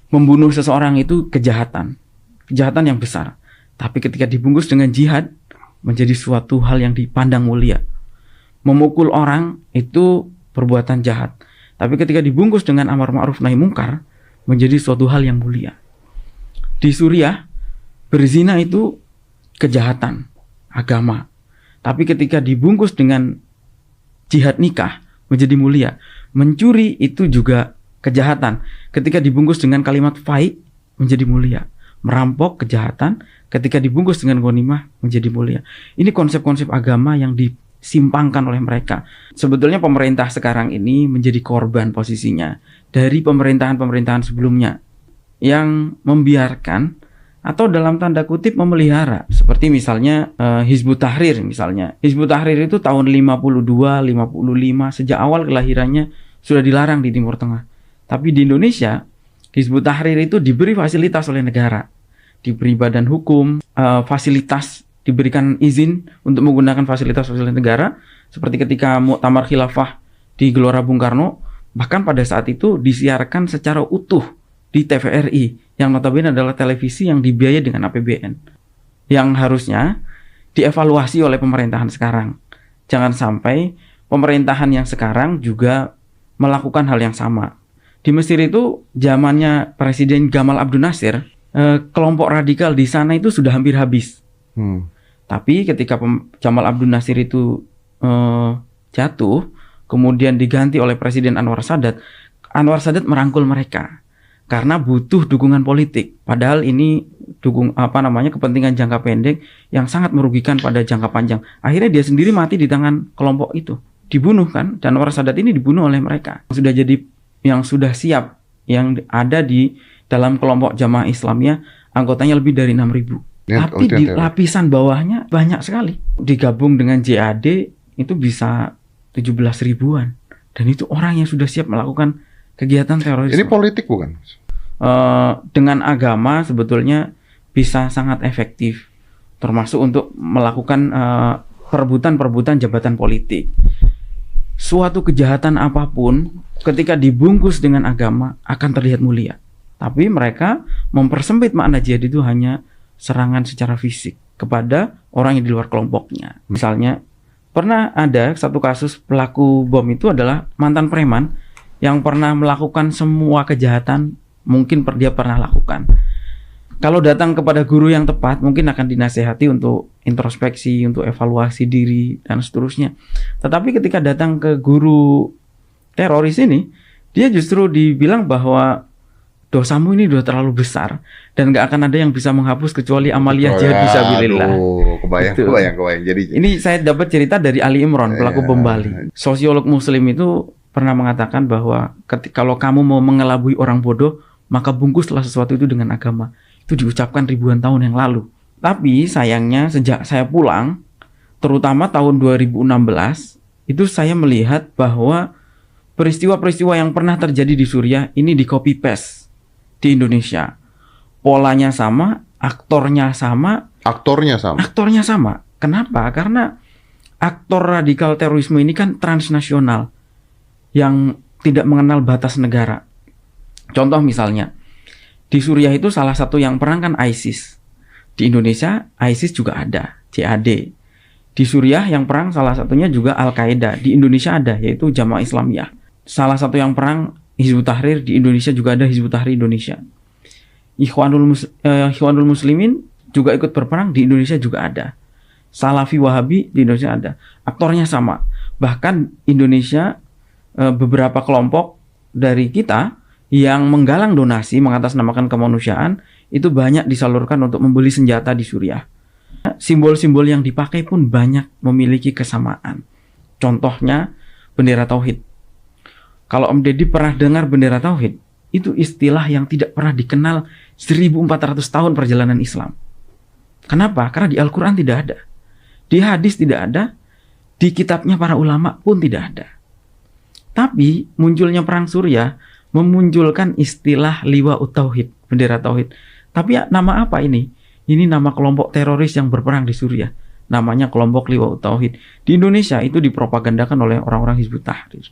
Membunuh seseorang itu kejahatan yang besar. Tapi ketika dibungkus dengan jihad, menjadi suatu hal yang dipandang mulia. Memukul orang itu perbuatan jahat. Tapi ketika dibungkus dengan amar ma'ruf nahi mungkar, menjadi suatu hal yang mulia. Di Suriah, berzina itu kejahatan agama. Tapi ketika dibungkus dengan jihad nikah, menjadi mulia. Mencuri itu juga kejahatan. Ketika dibungkus dengan kalimat faid, menjadi mulia. Merampok kejahatan, ketika dibungkus dengan ghanimah, menjadi mulia. Ini konsep-konsep agama yang disimpangkan oleh mereka. Sebetulnya pemerintah sekarang ini menjadi korban posisinya dari pemerintahan-pemerintahan sebelumnya yang membiarkan atau dalam tanda kutip memelihara. Seperti misalnya Hizbut Tahrir misalnya. Hizbut Tahrir itu tahun 52, 55 sejak awal kelahirannya sudah dilarang di Timur Tengah. Tapi di Indonesia, Hizbut Tahrir itu diberi fasilitas oleh negara. Diberi badan hukum, fasilitas, diberikan izin untuk menggunakan fasilitas-fasilitas negara. Seperti ketika Muktamar Khilafah di Gelora Bung Karno, bahkan pada saat itu disiarkan secara utuh di TVRI, yang notabene adalah televisi yang dibiayai dengan APBN. Yang harusnya dievaluasi oleh pemerintahan sekarang. Jangan sampai pemerintahan yang sekarang juga melakukan hal yang sama. Di Mesir itu zamannya Presiden Gamal Abdel Nasir, kelompok radikal di sana itu sudah hampir habis. Tapi ketika Gamal Abdel Nasir itu jatuh, kemudian diganti oleh Presiden Anwar Sadat merangkul mereka karena butuh dukungan politik. Padahal ini kepentingan jangka pendek yang sangat merugikan pada jangka panjang. Akhirnya dia sendiri mati di tangan kelompok itu, dibunuh kan. Dan Anwar Sadat ini dibunuh oleh mereka. Yang sudah siap, yang ada di dalam kelompok Jamaah Islamiyah, anggotanya lebih dari 6.000. Tapi di lapisan bawahnya banyak sekali. Digabung dengan JAD itu bisa 17 ribuan. Dan itu orang yang sudah siap melakukan kegiatan terorisme. Ini politik bukan? Dengan agama sebetulnya bisa sangat efektif. Termasuk untuk melakukan perebutan jabatan politik. Suatu kejahatan apapun ketika dibungkus dengan agama akan terlihat mulia. Tapi mereka mempersempit makna jihad itu hanya serangan secara fisik kepada orang yang di luar kelompoknya. Misalnya pernah ada satu kasus pelaku bom itu adalah mantan preman yang pernah melakukan semua kejahatan mungkin dia pernah lakukan. Kalau datang kepada guru yang tepat, mungkin akan dinasehati untuk introspeksi, untuk evaluasi diri, dan seterusnya. Tetapi ketika datang ke guru teroris ini, dia justru dibilang bahwa dosamu ini sudah terlalu besar, dan gak akan ada yang bisa menghapus kecuali amaliyah jihad fisabilillah. Kebayang. Jadi ini saya dapat cerita dari Ali Imran, pelaku bom Bali. Sosiolog Muslim itu pernah mengatakan bahwa kalau kamu mau mengelabui orang bodoh, maka bungkuslah sesuatu itu dengan agama. Itu diucapkan ribuan tahun yang lalu. Tapi sayangnya sejak saya pulang, terutama tahun 2016, itu saya melihat bahwa peristiwa-peristiwa yang pernah terjadi di Suriah ini di copy paste di Indonesia. Polanya sama, aktornya sama. Kenapa? Karena aktor radikal terorisme ini kan transnasional yang tidak mengenal batas negara. Contoh misalnya, di Suriah itu salah satu yang perang kan ISIS. Di Indonesia ISIS juga ada, JAD. Di Suriah yang perang salah satunya juga Al-Qaeda. Di Indonesia ada, yaitu Jamaah Islamiyah. Salah satu yang perang Hizbut Tahrir, di Indonesia juga ada Hizbut Tahrir Indonesia. Ikhwanul Muslimin juga ikut berperang, di Indonesia juga ada. Salafi Wahabi di Indonesia ada. Aktornya sama. Bahkan Indonesia beberapa kelompok dari kita yang menggalang donasi mengatasnamakan kemanusiaan itu banyak disalurkan untuk membeli senjata di Suriah. Simbol-simbol yang dipakai pun banyak memiliki kesamaan. Contohnya bendera tauhid. Kalau Om Deddy pernah dengar bendera tauhid, itu istilah yang tidak pernah dikenal 1400 tahun perjalanan Islam. Kenapa? Karena di Al-Quran tidak ada, di hadis tidak ada, di kitabnya para ulama pun tidak ada. Tapi munculnya perang Suriah memunculkan istilah liwa'ut tauhid, bendera tauhid. Tapi ya, nama apa ini? Ini nama kelompok teroris yang berperang di Suriah. Namanya kelompok liwa'ut tauhid. Di Indonesia itu dipropagandakan oleh orang-orang Hizbut Tahrir.